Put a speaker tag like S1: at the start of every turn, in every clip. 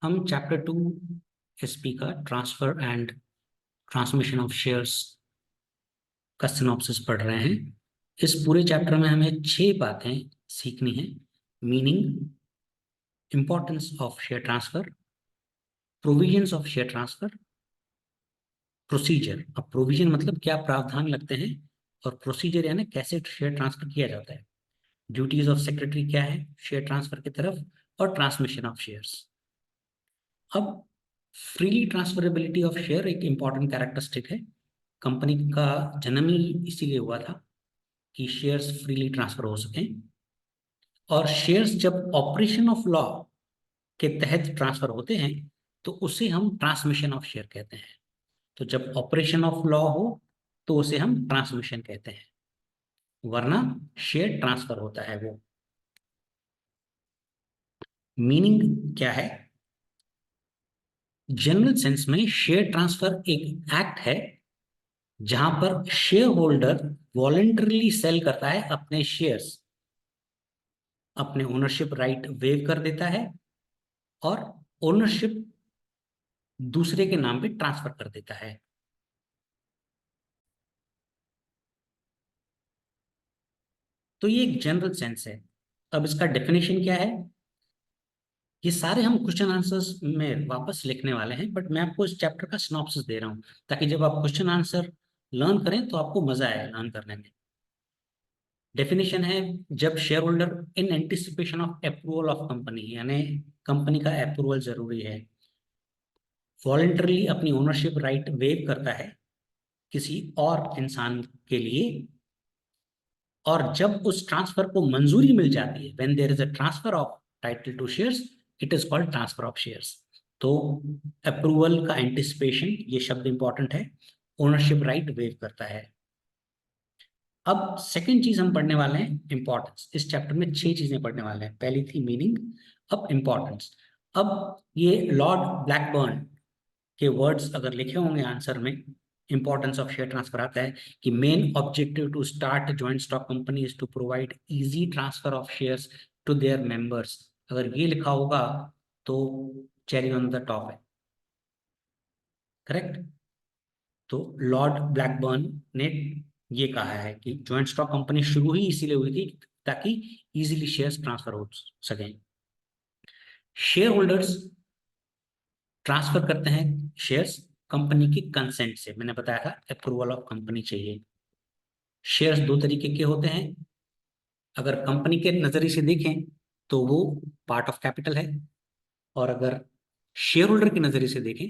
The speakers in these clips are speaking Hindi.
S1: हम चैप्टर 2 एसपी का transfer and transmission of shares का सिनॉप्सिस पढ़ रहे हैं। इस पूरे चैप्टर में हमें 6 बातें सीखनी है। Meaning, importance of share transfer, provisions of share transfer, procedure. अब प्रोविजन मतलब क्या प्रावधान लगते हैं, और प्रोसीजर यानी कैसे शेयर ट्रांसफर किया जाता है। ड्यूटीज ऑफ सेक्रेटरी क्या है शेयर ट्रांसफर की तरफ, और ट्रांसमिशन ऑफ शेयर्स। अब फ्रीली ट्रांसफरेबिलिटी ऑफ शेयर एक इंपॉर्टेंट कैरेक्टरिस्टिक है। कंपनी का जन्म ही इसीलिए हुआ था कि शेयर्स फ्रीली ट्रांसफर हो सकें, और शेयर्स जब ऑपरेशन ऑफ लॉ के तहत ट्रांसफर होते हैं तो उसे हम ट्रांसमिशन ऑफ शेयर कहते हैं। तो जब ऑपरेशन ऑफ लॉ हो तो उसे हम ट्रांसमिशन कहते हैं, वरना शेयर ट्रांसफर होता है वो। मीनिंग क्या है? जनरल सेंस में शेयर ट्रांसफर एक एक्ट है जहां पर शेयर होल्डर वॉलेंटरली सेल करता है अपने शेयर्स, अपने ओनरशिप राइट वेव कर देता है और ओनरशिप दूसरे के नाम पे ट्रांसफर कर देता है। तो ये एक जनरल सेंस है। अब इसका डेफिनेशन क्या है? ये सारे हम क्वेश्चन आंसर्स में वापस लिखने वाले हैं, बट मैं आपको इस चैप्टर का सिनॉप्सिस दे रहा हूं ताकि जब आप क्वेश्चन आंसर लर्न करें तो आपको मजा आए लर्न करने में। डेफिनेशन है, जब share holder in anticipation of approval of company, यानी कंपनी का अप्रूवल जरूरी है, वॉलेंटरली अपनी ओनरशिप राइट वेव करता है किसी और इंसान के लिए, और जब उस ट्रांसफर को मंजूरी मिल जाती है, when there is a transfer of title to shares, it is called transfer of shares. तो अप्रूवल का एंटिसिपेशन, ये शब्द इंपॉर्टेंट है, ओनरशिप राइट वेव करता है। अब सेकंड चीज हम पढ़ने वाले हैं इंपॉर्टेंस। इस चैप्टर में 6 चीजें पढ़ने वाले हैं। पहली थी मीनिंग, अब इंपॉर्टेंस। अब ये लॉर्ड ब्लैकबर्न के वर्ड्स अगर लिखे होंगे आंसर में, इंपॉर्टेंस ऑफ शेयर ट्रांसफर आता है कि main objective to start joint stock company is to provide easy transfer of shares to their members. अगर ये लिखा होगा तो चेरी ऑन द टॉप है, करेक्ट। तो लॉर्ड ब्लैकबर्न ने ये कहा है कि जॉइंट स्टॉक कंपनी शुरू ही इसीलिए हुई थी ताकि इजीली शेयर्स ट्रांसफर हो सकें। शेयर होल्डर्स ट्रांसफर करते हैं शेयर्स कंपनी की कंसेंट से। मैंने बताया था अप्रूवल ऑफ कंपनी चाहिए। शेयर्स 2 तरीके के होते हैं। अगर कंपनी के नजरिए से देखें तो वो पार्ट ऑफ कैपिटल है, और अगर शेयर होल्डर के नजरिए से देखें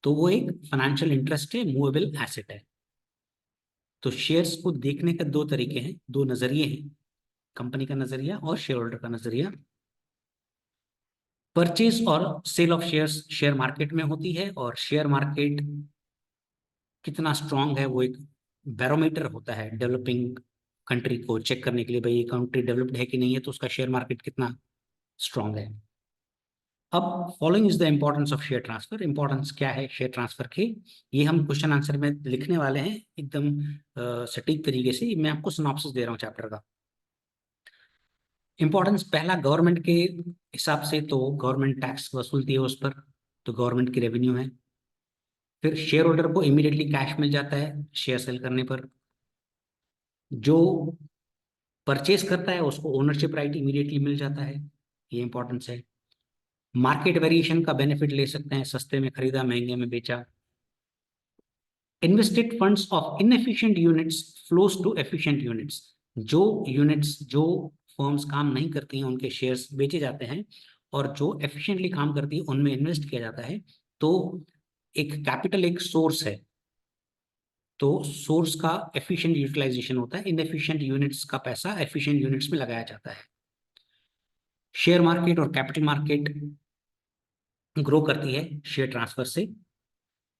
S1: तो वो एक फाइनेंशियल इंटरेस्ट है, मूवेबल एसेट है। तो शेयर्स को देखने के 2 तरीके हैं, 2 नजरिए हैं, कंपनी का नजरिया और शेयर होल्डर का नजरिया। परचेज और sale of shares share market में होती है, और शेयर मार्केट कितना स्ट्रांग है वो एक बैरोमीटर होता है डेवलपिंग कंट्री को चेक करने के लिए, भाई ये कंट्री डेवलप्ड है कि नहीं है, तो उसका शेयर मार्केट कितना स्ट्रांग है। अब following is the importance of share transfer. Importance क्या है शेयर ट्रांसफर की, ये हम क्वेश्चन आंसर में लिखने वाले हैं एकदम सटीक तरीके से। मैं आपको सिनॉप्सिस दे रहा हूँ चैप्टर का। इंपॉर्टेंस पहला, गवर्नमेंट के हिसाब से तो गवर्नमेंट टैक्स वसूलती है उस पर, तो गवर्नमेंट की रेवेन्यू है। फिर शेयर होल्डर को इमीडिएटली कैश मिल जाता है शेयर सेल करने पर। जो परचेस करता है उसको ओनरशिप राइट इमीडिएटली मिल जाता है, ये इंपॉर्टेंस है। मार्केट वेरिएशन का बेनिफिट ले सकते हैं, सस्ते में खरीदा महंगे में बेचा। Invested funds of inefficient units flows to efficient units. जो यूनिट्स, जो फर्म्स काम नहीं करती हैं उनके शेयर्स बेचे जाते हैं, और जो एफिशिएंटली काम करती है उनमें इन्वेस्ट किया जाता है। तो एक कैपिटल एक सोर्स है, तो सोर्स का एफिशिएंट यूटिलाइजेशन होता है, इनएफिशिएंट यूनिट्स का पैसा एफिशिएंट यूनिट्स में लगाया जाता है। शेयर मार्केट और कैपिटल मार्केट ग्रो करती है शेयर ट्रांसफर से,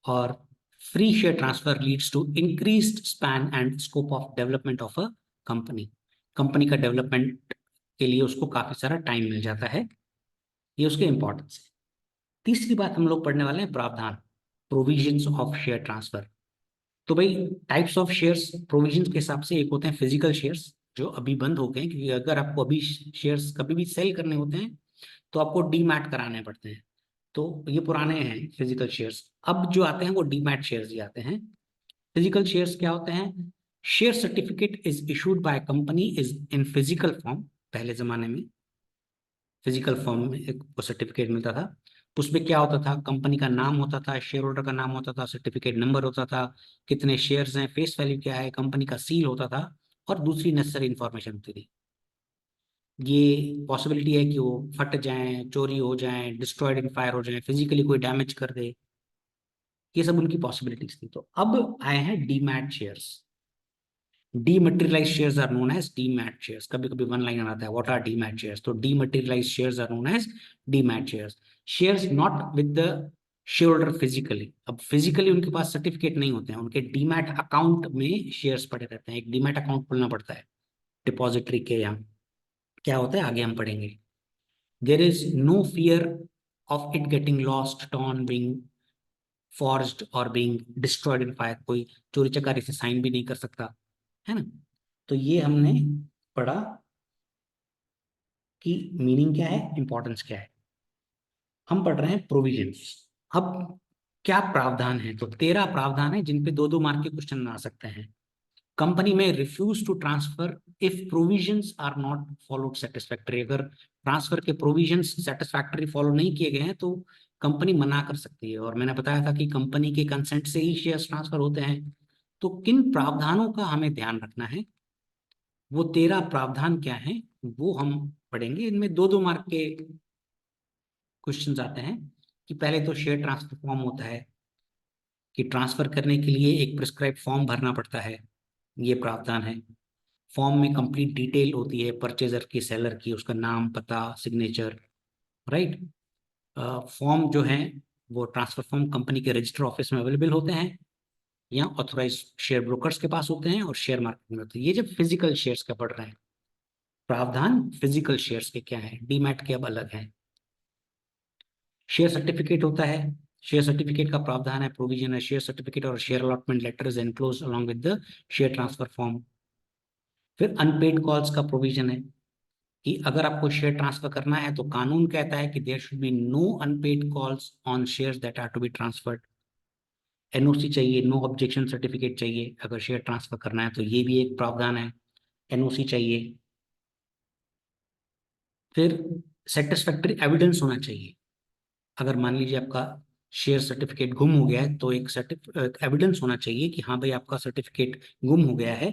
S1: और free share transfer leads to increased span and scope of development of a company. Company का डेवलपमेंट के लिए उसको काफी सारा टाइम मिल जाता है, ये उसके इंपॉर्टेंस है। तीसरी बात हम लोग पढ़ने वाले हैं प्रावधान, प्रोविजंस ऑफ शेयर ट्रांसफर। तो भाई टाइप्स ऑफ शेयर्स प्रोविजंस के हिसाब से, एक होते हैं फिजिकल शेयर्स जो अभी बंद हो गए हैं, क्योंकि अगर आपको अभी शेयर्स कभी भी सेल करने होते हैं तो आपको डीमैट कराने पड़ते हैं। तो ये पुराने हैं फिजिकल शेयर्स। अब जो आते हैं वो डीमैट शेयर्स ही आते हैं। फिजिकल शेयर्स क्या होते हैं? Share certificate is issued by company is in physical form. पहले जमाने में फिजिकल फॉर्म में एक सर्टिफिकेट मिलता था। उसमें क्या होता था? कंपनी का नाम होता था, शेयर होल्डर का नाम होता था, सर्टिफिकेट नंबर होता था, कितने शेयर्स हैं, फेस वैल्यू क्या है, कंपनी का सील होता था, और दूसरी नेसेसरी इंफॉर्मेशन होती थी। ये पॉसिबिलिटी है कि वो फट जाएं, चोरी हो जाएं, डिस्ट्रॉयड इन फायर हो जाएं, फिजिकली कोई डैमेज कर दे, ये सब उनकी पॉसिबिलिटीज थी। तो अब आए हैं demat shares. Dematerialise shares are known as demat shares. कभी कभी वन लाइन आता है व्हाट आर डीमैट शेयर्स, तो dematerialise shares are known as demat shares. Shares not with the share holder physically. अब फिजिकली उनके पास सर्टिफिकेट नहीं होते हैं, उनके डीमैट अकाउंट में शेयर्स पड़े रहते हैं। एक डीमैट अकाउंट खोलना पड़ता है डिपॉजिटरी के यहाँ। क्या होता है आगे हम पढ़ेंगे। There is no fear of it getting lost, torn, being forged और बीइंग डिस्ट्रॉयड इन फायर। कोई चोरी चकारी से साइन भी नहीं कर सकता, है ना। तो ये हमने पढ़ा कि मीनिंग क्या है, इंपॉर्टेंस क्या है। हम पढ़ रहे हैं प्रोविजंस। अब क्या प्रावधान है? तो 13 प्रावधान है जिन पे 2-2 मार्क के क्वेश्चन आ सकते हैं। कंपनी में refuse to transfer if provisions are not followed satisfactory. अगर ट्रांसफर के प्रोविजंस सेटिस्फैक्टरी फॉलो नहीं किए गए हैं तो कंपनी मना कर सकती है। और मैंने बताया था कि कंपनी के कंसेंट से ही शेयर्स ट्रांसफर होते हैं। तो किन प्रावधानों का हमें ध्यान रखना है, वो 13 प्रावधान क्या हैं वो हम पढ़ेंगे। इनमें 2-2 मार्क के क्वेश्चंस आते हैं कि पहले तो शेयर ट्रांसफर फॉर्म होता है कि ट्रांसफर करने के लिए एक प्रिस्क्राइब फॉर्म भरना पड़ता है, ये प्रावधान है। फॉर्म में कंप्लीट डिटेल होती है परचेजर की, सेलर की, उसका नाम, पता, सिग्नेचर, राइट। फॉर्म जो है वो ट्रांसफर फॉर्म कंपनी के रजिस्टर ऑफिस में अवेलेबल होते हैं या ऑथोराइज शेयर ब्रोकर्स के पास होते हैं और शेयर मार्केट में होते हैं। ये जब फिजिकल शेयर्स का पढ़ रहे हैं। प्रावधान फिजिकल शेयर्स के क्या है, डीमैट के अब अलग है। शेयर सर्टिफिकेट होता है। शेयर सर्टिफिकेट का प्रावधान है, प्रोविजन है, शेयर सर्टिफिकेट और share allotment letter is enclosed along with the share transfer form. फिर अनपेड कॉल्स का प्रोविजन है कि अगर आपको शेयर ट्रांसफर करना है तो कानून कहता है कि there should be no unpaid calls on shares that are to be transferred. NOC चाहिए, नो ऑब्जेक्शन सर्टिफिकेट चाहिए अगर शेयर ट्रांसफर करना है, तो ये भी एक प्रावधान है, एनओसी चाहिए। फिर सेटिस्फैक्टरी एविडेंस होना चाहिए। अगर मान लीजिए आपका शेयर सर्टिफिकेट गुम हो गया है तो एक एविडेंस होना चाहिए कि हाँ भाई आपका सर्टिफिकेट गुम हो गया है,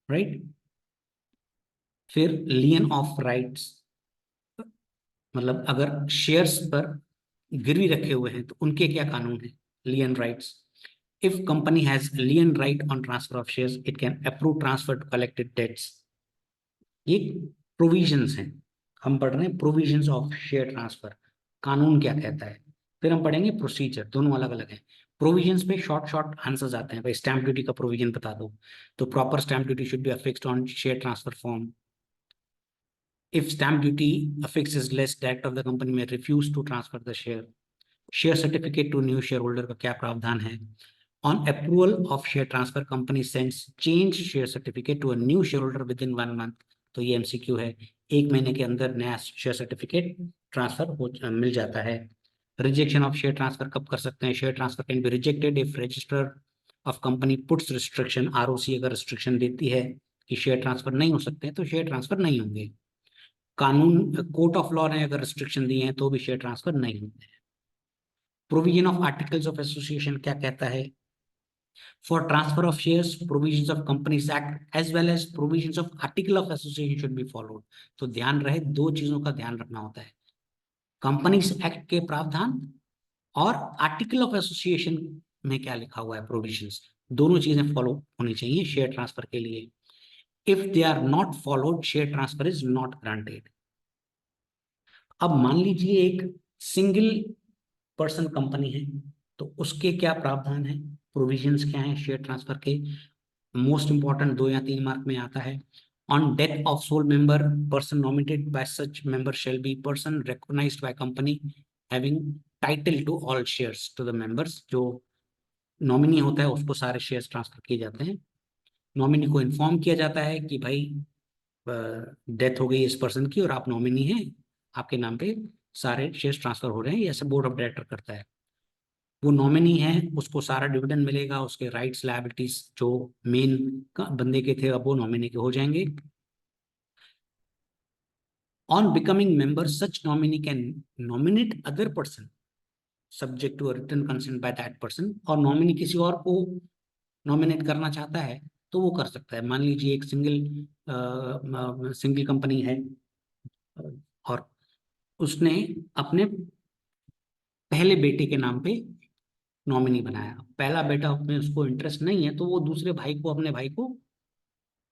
S1: राइट। फिर लियन ऑफ राइट्स, मतलब अगर शेयर्स पर गिरवी रखे हुए हैं तो उनके क्या कानून है, lien rights. If company has lien right on transfer of shares it can approve transfer to collected debts. ये प्रोविजंस हैं। हम पढ़ रहे हैं प्रोविजंस ऑफ शेयर ट्रांसफर, कानून क्या कहता है। फिर हम पढ़ेंगे प्रोसीजर, दोनों अलग अलग हैं। प्रोविजंस पे शॉर्ट शॉर्ट आंसर्स आते हैं, भाई स्टैंप ड्यूटी का प्रोविजन बता दो, तो proper stamp duty should be affixed on share transfer form. If stamp duty affixed is less, director of the company may refuse to transfer the share. Share certificate to new share holder का क्या प्रावधान है। On approval of share transfer company sends change share certificate to a new share holder within 1 month. तो ये एमसीक्यू है, 1 महीने के अंदर नया शेयर सर्टिफिकेट ट्रांसफर हो मिल जाता है। रिजेक्शन ऑफ शेयर ट्रांसफर कब कर सकते हैं? Share transfer can be rejected if register of company puts restriction. ROC अगर रिस्ट्रिक्शन देती है कि शेयर ट्रांसफर नहीं हो सकते हैं तो शेयर ट्रांसफर नहीं होंगे। कानून कोर्ट ऑफ लॉ ने अगर रिस्ट्रिक्शन दिए हैं तो भी शेयर ट्रांसफर नहीं होते हैं। Provision of articles of association क्या कहता है? For transfer of shares provisions of companies act as well as provisions of article of association should be followed. तो ध्यान रहे, 2 चीजों का ध्यान रखना होता है, कंपनीज एक्ट के प्रावधान और आर्टिकल ऑफ एसोसिएशन में क्या लिखा हुआ है, प्रोविजंस। दोनों चीजें फॉलो होनी चाहिए शेयर ट्रांसफर के लिए। If they are not followed share transfer is not granted. अब मान लीजिए एक सिंगल पर्सन कंपनी है तो उसके क्या प्रावधान है, प्रोविजंस क्या है शेयर ट्रांसफर के। मोस्ट इंपॉर्टेंट 2 या 3 मार्क में आता है। On death of sole member person nominated by such member shall be person recognised by company having title to all shares to the members. जो नॉमिनी होता है उसको सारे शेयर्स ट्रांसफर किए जाते हैं। नॉमिनी को इन्फॉर्म किया जाता है कि भाई डेथ हो गई इस पर्सन की और आप नॉमिनी हैं, आपके नाम पे सारे शेयर ट्रांसफर हो रहे हैं, ये ऐसे बोर्ड ऑफ डायरेक्टर करता है। वो नॉमिनी है, उसको सारा डिविडेंड मिलेगा, उसके राइट्स लायबिलिटीज जो मेन बंदे के थे अब वो नॉमिनी के हो जाएंगे। On becoming member such nominee can nominate other person subject to written consent by that person. और नॉमिनी किसी और को नॉमिनेट करना चाहता है तो वो कर सकता है। मान लीजिए एक सिंगल कंपनी है और उसने अपने पहले बेटे के नाम पे नॉमिनी बनाया, पहला बेटा में उसको इंटरेस्ट नहीं है तो वो दूसरे भाई को, अपने भाई को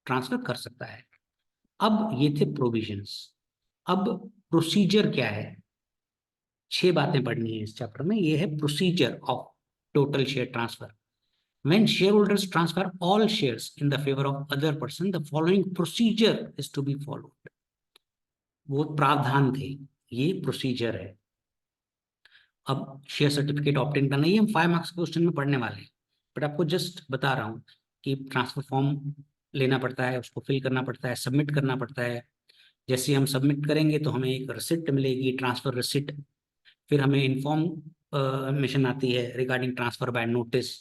S1: ट्रांसफर कर सकता है। अब ये थे प्रोविजंस। अब प्रोसीजर क्या है, 6 बातें पढ़नी है इस चैप्टर में। ये है procedure of total share transfer. When shareholders transfer all shares in the favor of other person, the following procedure is to be followed. वो प्रावधान थे, ये प्रोसीजर है। अब शेयर सर्टिफिकेट ऑप्टेन करना, ये हम 5 मार्क्स क्वेश्चन में पढ़ने वाले हैं, बट आपको जस्ट बता रहा हूँ कि ट्रांसफर फॉर्म लेना पड़ता है, उसको फिल करना पड़ता है, सबमिट करना पड़ता है। जैसे हम सबमिट करेंगे तो हमें एक रिसिप्ट मिलेगी, ट्रांसफर रिसिप्ट। फिर हमें इन्फॉर्मेशन आती है regarding transfer by notice.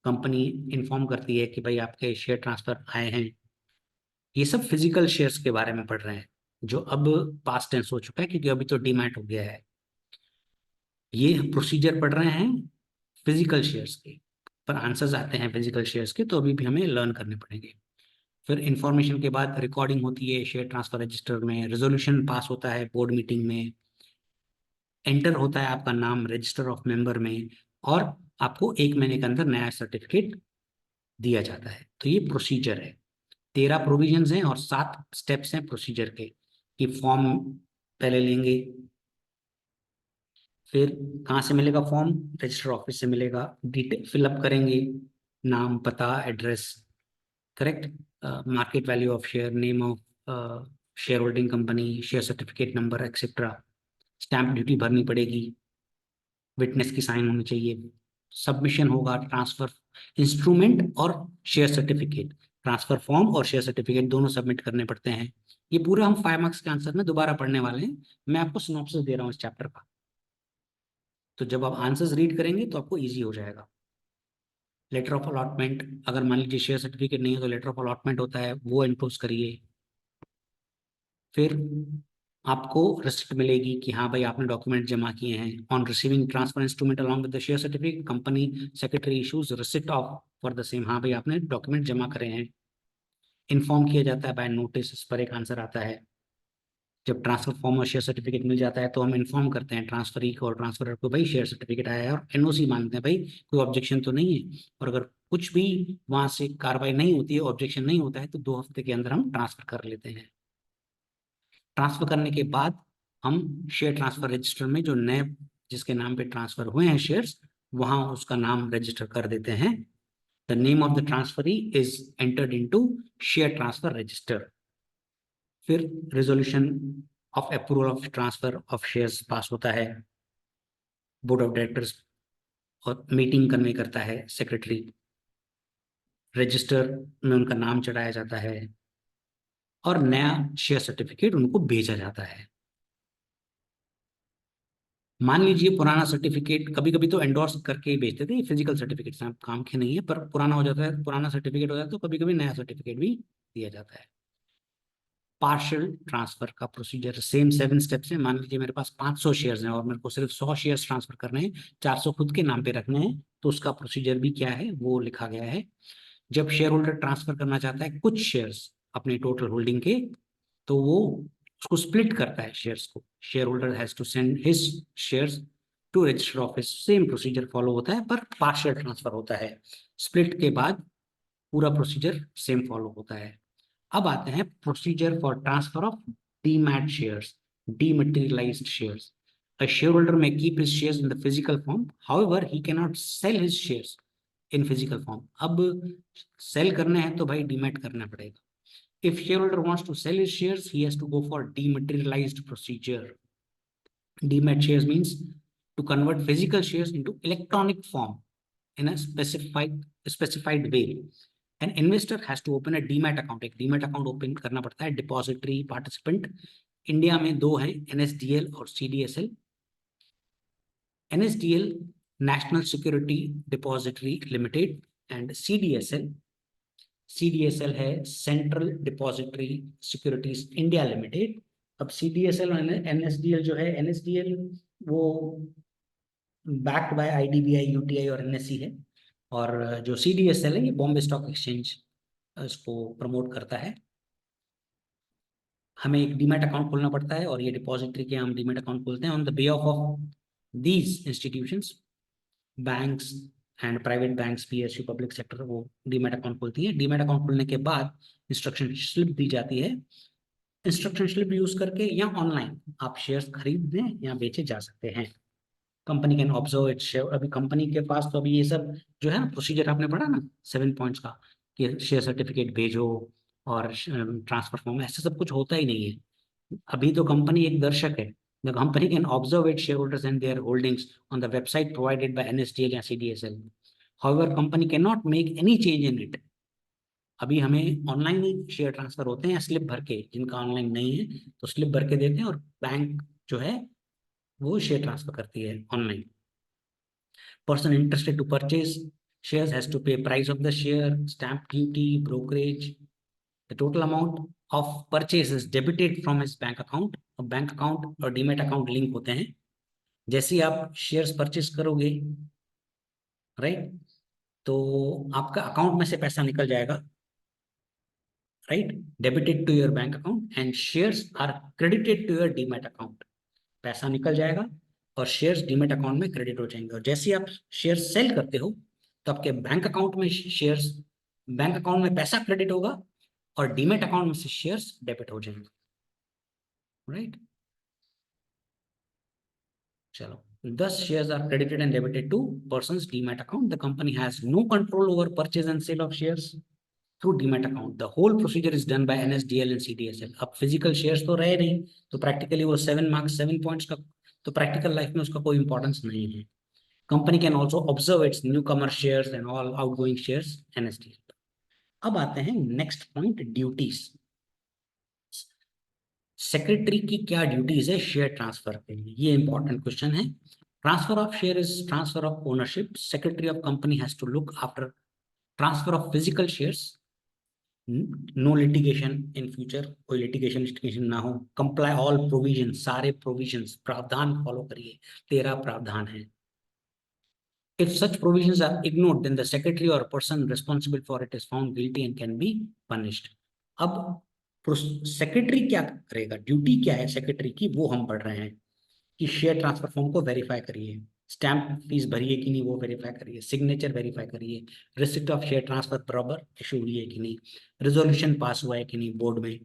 S1: Company inform करती है कि भाई आपके शेयर ट्रांसफर आए हैं। ये सब फिजिकल शेयर्स के बारे में पढ़ रहे हैं, जो अब पास्ट टेंस हो चुका है क्योंकि अभी तो डीमैट हो गया है। ये प्रोसीजर पढ़ रहे हैं फिजिकल शेयर्स के, पर आंसर्स आते हैं फिजिकल शेयर्स के, तो अभी भी हमें लर्न करने पड़ेंगे। फिर इंफॉर्मेशन के बाद रिकॉर्डिंग होती है शेयर ट्रांसफर रजिस्टर में, रेजोल्यूशन पास होता है बोर्ड मीटिंग में, एंटर होता है आपका नाम रजिस्टर ऑफ मेंबर में, और आपको 1 महीने के अंदर नया सर्टिफिकेट दिया जाता है। तो ये प्रोसीजर है। 13 प्रोविजंस हैं और 7 स्टेप्स हैं प्रोसीजर के। कि फॉर्म पहले लेंगे, फिर कहाँ से मिलेगा फॉर्म, रजिस्टर ऑफिस से मिलेगा। डिटेल फिलअप करेंगे, नाम, पता, address, correct, market value of share, name of share holding company, share certificate number etcetera. Stamp duty भरनी पड़ेगी, विटनेस की साइन होनी चाहिए। सबमिशन होगा ट्रांसफर इंस्ट्रूमेंट और शेयर सर्टिफिकेट, ट्रांसफर फॉर्म और शेयर सर्टिफिकेट दोनों सबमिट करने पड़ते हैं। ये पूरा हम 5 मार्क्स के आंसर में दोबारा पढ़ने वाले हैं। मैं आपको सिनॉप्सिस दे रहा हूँ इस चैप्टर का, तो जब आप आंसर्स रीड करेंगे तो आपको ईजी हो जाएगा। लेटर ऑफ अलॉटमेंट, अगर मान लीजिए शेयर सर्टिफिकेट नहीं है तो लेटर ऑफ अलॉटमेंट होता है, वो एनक्लोज करिए। फिर आपको रिसिप्ट मिलेगी कि हाँ भाई आपने डॉक्यूमेंट जमा किए हैं। On receiving transfer instrument along with the share certificate, company secretary issues receipt of for the same, हाँ भाई आपने डॉक्यूमेंट जमा करे हैं। इन्फॉर्म किया जाता है बाय नोटिस, इस पर एक आंसर आता है। जब ट्रांसफर फॉर्म और शेयर सर्टिफिकेट मिल जाता है तो हम इन्फॉर्म करते हैं ट्रांसफरी को और ट्रांसफरर को, भाई शेयर सर्टिफिकेट आया है, और एनओसी मांगते हैं, भाई कोई ऑब्जेक्शन तो नहीं है। और अगर कुछ भी वहां से कार्रवाई नहीं होती है, ऑब्जेक्शन नहीं होता है, तो 2 हफ्ते के अंदर हम ट्रांसफर कर लेते हैं। ट्रांसफर करने के बाद हम शेयर ट्रांसफर रजिस्टर में जो नए जिसके नाम पे ट्रांसफर हुए हैं शेयर्स, वहां उसका नाम रजिस्टर कर देते हैं। The name of the transferee is entered into share transfer register. फिर resolution of approval of transfer of shares pass होता है, बोर्ड ऑफ डायरेक्टर्स और मीटिंग करने करता है सेक्रेटरी, रजिस्टर में उनका नाम चढ़ाया जाता है और नया शेयर सर्टिफिकेट उनको भेजा जाता है। मान लीजिए पुराना सर्टिफिकेट, कभी कभी तो एंडोर्स करके ही भेजते थे, फिजिकल सर्टिफिकेट काम के नहीं है, पर पुराना हो जाता है, पुराना सर्टिफिकेट हो जाता है तो कभी कभी नया सर्टिफिकेट भी दिया जाता है। पार्शियल ट्रांसफर का प्रोसीजर सेम 7 स्टेप्स है। मान लीजिए मेरे पास 500 शेयर्स हैं और मेरे को सिर्फ 100 शेयर्स ट्रांसफर करने हैं, 400 खुद के नाम पे रखने हैं, तो उसका प्रोसीजर भी क्या है वो लिखा गया है। जब शेयर होल्डर ट्रांसफर करना चाहता है कुछ शेयर्स अपने टोटल होल्डिंग के, तो वो उसको स्प्लिट करता है शेयर्स को। Share holder has to send his shares to register office, same procedure follow होता है पर पार्शियल ट्रांसफर होता है। स्प्लिट के बाद पूरा प्रोसीजर सेम फॉलो होता है। अब आते हैं procedure for transfer of demat shares, dematerialised shares. A shareholder may keep his shares in the physical form, however, he cannot sell his shares in physical form. अब सेल करने हैं तो भाई डीमैट करना पड़ेगा। If shareholder wants to sell his shares, he has to go for dematerialized procedure. Demat shares means to convert physical shares into electronic form in a specified way. An investor has to open a demat account. एक demat account open करना पड़ता है डिपॉजिटरी पार्टिसिपेंट इंडिया में दो हैं, एनएसडीएल और CDSL. NSDL national security depository limited and CDSL है central depository securities India limited. अब सीडीएसएल और एनएसडीएल जो है, एनएसडीएल वो बैक्ड बाय आईडीबीआई, यूटीआई और एनएसई है, और जो सीडीएसएल है ये बॉम्बे स्टॉक एक्सचेंज इसको प्रमोट करता है। हमें एक डीमैट अकाउंट खोलना पड़ता है और ये डिपॉजिटरी के हम डीमैट अकाउंट खोलते हैं on the behalf of these institutions, banks and private banks, PSU, public sector, वो डीमैट अकाउंट खोलती है। डीमैट अकाउंट खोलने के बाद इंस्ट्रक्शन स्लिप दी जाती है। इंस्ट्रक्शन स्लिप यूज करके या ऑनलाइन आप शेयर्स खरीदने या बेचे जा सकते हैं। Company can observe it share. अभी कंपनी के पास तो अभी ये सब जो है ना प्रोसीजर आपने पढ़ा ना 7 पॉइंट्स का, कि शेयर सर्टिफिकेट भेजो और ट्रांसफर फॉर्म, ऐसा सब कुछ होता ही नहीं है। अभी तो कंपनी एक दर्शक है। The company can observe it shareholders and their holdings on the website provided by NSDL या CDSL. However company can not make any change in it. अभी हमें ऑनलाइन ही शेयर ट्रांसफर होते हैं, स्लिप भर के, जिनका ऑनलाइन नहीं है तो स्लिप भर के देते हैं और बैंक जो है वो शेयर ट्रांसफर करती है online. Person interested to purchase shares has to pay price of the share, stamp duty, brokerage. The total amount of purchase is debited from his bank account. और बैंक अकाउंट और डीमेट अकाउंट लिंक होते हैं। जैसे ही आप शेयर्स परचेस करोगे, राइट, तो आपका अकाउंट में से पैसा निकल जाएगा, right, debited to your bank account and shares are credited to your demat account. पैसा निकल जाएगा और शेयर्स डीमेट अकाउंट में क्रेडिट हो जाएंगे। और जैसे ही आप शेयर सेल करते हो तो आपके बैंक अकाउंट में शेयर्स, बैंक अकाउंट में पैसा क्रेडिट होगा और डीमेट अकाउंट में से शेयर्स डेबिट हो जाएंगे, राइट। चलो, thus shares are credited and debited to person's demat account. The company has no control over purchase and sale of shares through demat account. The whole procedure is done by NSDL and CDSL. अब physical shares तो रहे नहीं, तो practically वो 7 marks 7 points का तो practical life में उसका कोई importance नहीं है। Company can also observe its newcomer shares and all outgoing shares NSDL। अब आते हैं next point, duties। सेक्रेटरी की क्या ड्यूटीज है शेयर ट्रांसफर के लिए, ये इंपॉर्टेंट क्वेश्चन है। Transfer of share is transfer of ownership. Secretary of company has to look after transfer of physical shares. No litigation in future, कोई लिटिगेशन ना हो। कंप्लाई ऑल प्रोविजन, सारे प्रोविजंस, प्रावधान फॉलो करिए, 13 प्रावधान है। If such provisions are ignored, then the secretary or person responsible for it is found guilty and can be punished। अब सेक्रेटरी क्या करेगा, ड्यूटी क्या है सेक्रेटरी की, वो हम पढ़ रहे हैं कि शेयर ट्रांसफर फॉर्म को वेरीफाई करिए, स्टैंप फीस भरिए कि नहीं वो वेरीफाई करिए, सिग्नेचर वेरीफाई करिए, रिसिप्ट ऑफ शेयर ट्रांसफर बराबर इशू हुई है कि नहीं, रेजोल्यूशन पास हुआ है कि नहीं बोर्ड में,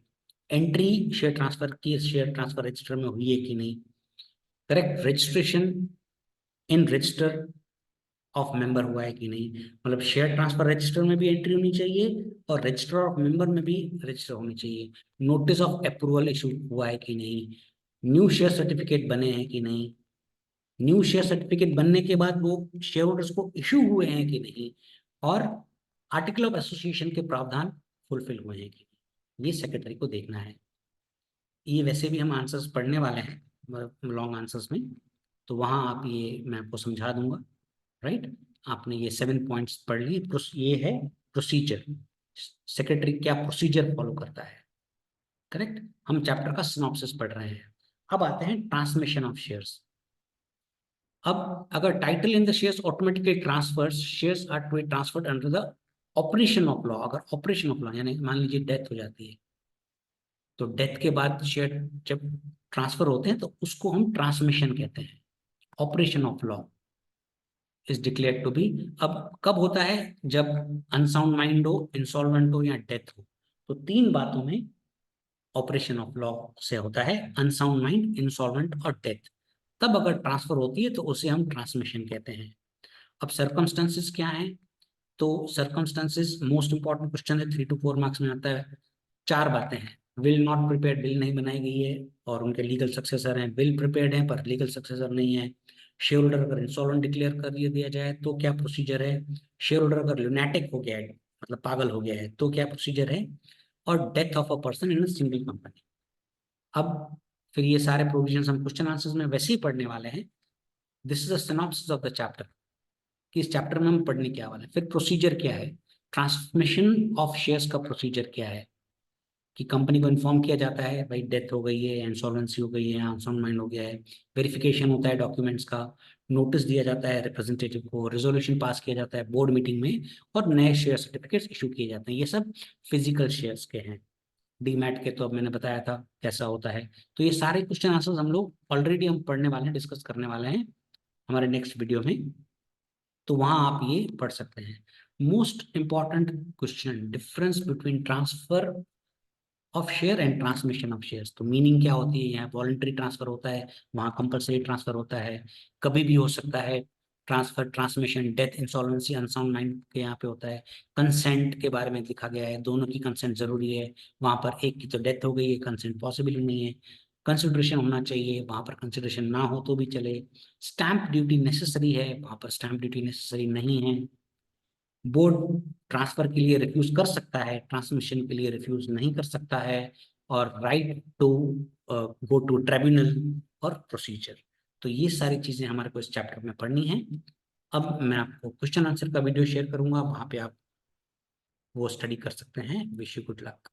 S1: एंट्री शेयर ट्रांसफर की शेयर ट्रांसफर रजिस्टर में हुई है कि नहीं, correct registration in register of member हुआ है कि नहीं, मतलब शेयर ट्रांसफर रजिस्टर में भी एंट्री होनी चाहिए और रजिस्टर ऑफ मेंबर में भी रजिस्टर होनी चाहिए, नोटिस ऑफ अप्रूवल इशू हुआ है कि नहीं, न्यू शेयर सर्टिफिकेट बने हैं कि नहीं, न्यू शेयर सर्टिफिकेट बनने के बाद वो शेयर होल्डर्स को इशू हुए हैं कि नहीं, और आर्टिकल ऑफ एसोसिएशन के प्रावधान फुलफिल हुए हैं कि नहीं, ये सेक्रेटरी को देखना है। ये वैसे भी हम आंसर्स पढ़ने वाले हैं लॉन्ग आंसर्स में, तो वहाँ आप ये मैं आपको समझा दूंगा, राइट। आपने ये 7 पॉइंट्स पढ़ लिए। ये है प्रोसीजर, सेक्रेटरी क्या प्रोसीजर फॉलो करता है, करेक्ट। हम चैप्टर का सिनॉप्सिस पढ़ रहे हैं। अब आते हैं ट्रांसमिशन ऑफ शेयर्स। अब अगर title in the shares automatically transfers, shares are to be transferred under the operation of law. अगर ऑपरेशन ऑफ लॉ यानी मान लीजिए डेथ हो जाती है, तो डेथ के बाद शेयर जब ट्रांसफर होते हैं तो उसको हम ट्रांसमिशन कहते हैं। Operation of law is declared to be. अब कब होता है, जब अनसाउंड माइंड हो, इंसॉल्वेंट हो या डेथ हो, तो 3 बातों में ऑपरेशन ऑफ लॉ से होता है, अनसाउंड माइंड, इंसॉल्वेंट और डेथ। तब अगर ट्रांसफर होती है तो उसे हम ट्रांसमिशन कहते हैं। अब सर्कमस्टेंसेस क्या है, तो सर्कमस्टेंसेस मोस्ट इंपॉर्टेंट क्वेश्चन है, 3 to 4 मार्क्स में आता है। 4 बातें हैं, विल नॉट प्रिपेयर्ड, विल नहीं बनाई गई है और उनके लीगल सक्सेसर हैं, विल प्रिपेयर्ड है पर लीगल सक्सेसर नहीं है, शेयर होल्डर अगर इंसॉल्वेंट डिक्लेयर कर दिया जाए तो क्या प्रोसीजर है, शेयर होल्डर अगर लुनैटिक हो गया है मतलब पागल हो गया है तो क्या प्रोसीजर है, और death of a person in a single company. अब फिर ये सारे प्रोविजंस हम क्वेश्चन आंसर्स में वैसे ही पढ़ने वाले हैं। This is the synopsis of the chapter, कि इस चैप्टर में हम पढ़ने क्या वाले हैं। फिर प्रोसीजर क्या है, ट्रांसमिशन ऑफ शेयर्स का प्रोसीजर क्या है, कि कंपनी को इन्फॉर्म किया जाता है भाई डेथ हो गई है, इंसॉल्वेंसी हो गई है, अनसाउंड माइंड हो गया है, वेरिफिकेशन होता है डॉक्यूमेंट्स का, नोटिस दिया जाता है रिप्रेजेंटेटिव को, रेजोल्यूशन पास किया जाता है बोर्ड मीटिंग में, और नए शेयर सर्टिफिकेट्स इशू किए जाते हैं। ये सब फिजिकल शेयर्स के हैं। डीमैट के तो अब मैंने बताया था कैसा होता है। तो ये सारे क्वेश्चन आंसर्स हम लोग ऑलरेडी हम पढ़ने वाले हैं, डिस्कस करने वाले हैं हमारे नेक्स्ट वीडियो में, तो वहां आप ये पढ़ सकते हैं। Most important question, difference between transfer of share and transmission of shares. तो मीनिंग क्या होती है, यहाँ वॉलंटरी ट्रांसफर होता है, वहाँ कंपलसरी ट्रांसफर होता है, कभी भी हो सकता है transfer, transmission, death, insolvency, unsound mind के यहाँ पे होता है। कंसेंट के बारे में लिखा गया है, दोनों की कंसेंट जरूरी है, वहां पर एक की तो डेथ हो गई है, कंसेंट पॉसिबल ही नहीं है। कंसिडरेशन होना चाहिए, वहां पर कंसिडरेशन ना हो तो भी चले। स्टैंप ड्यूटी नेसेसरी है, वहां पर स्टैंप ड्यूटी नेसेसरी नहीं है। बोर्ड ट्रांसफर के लिए रिफ्यूज कर सकता है, ट्रांसमिशन के लिए रिफ्यूज नहीं कर सकता है। और right to go to tribunal और प्रोसीजर। तो ये सारी चीजें हमारे को इस चैप्टर में पढ़नी है। अब मैं आपको क्वेश्चन आंसर का वीडियो शेयर करूंगा, वहां पे आप वो स्टडी कर सकते हैं। Wish you good luck.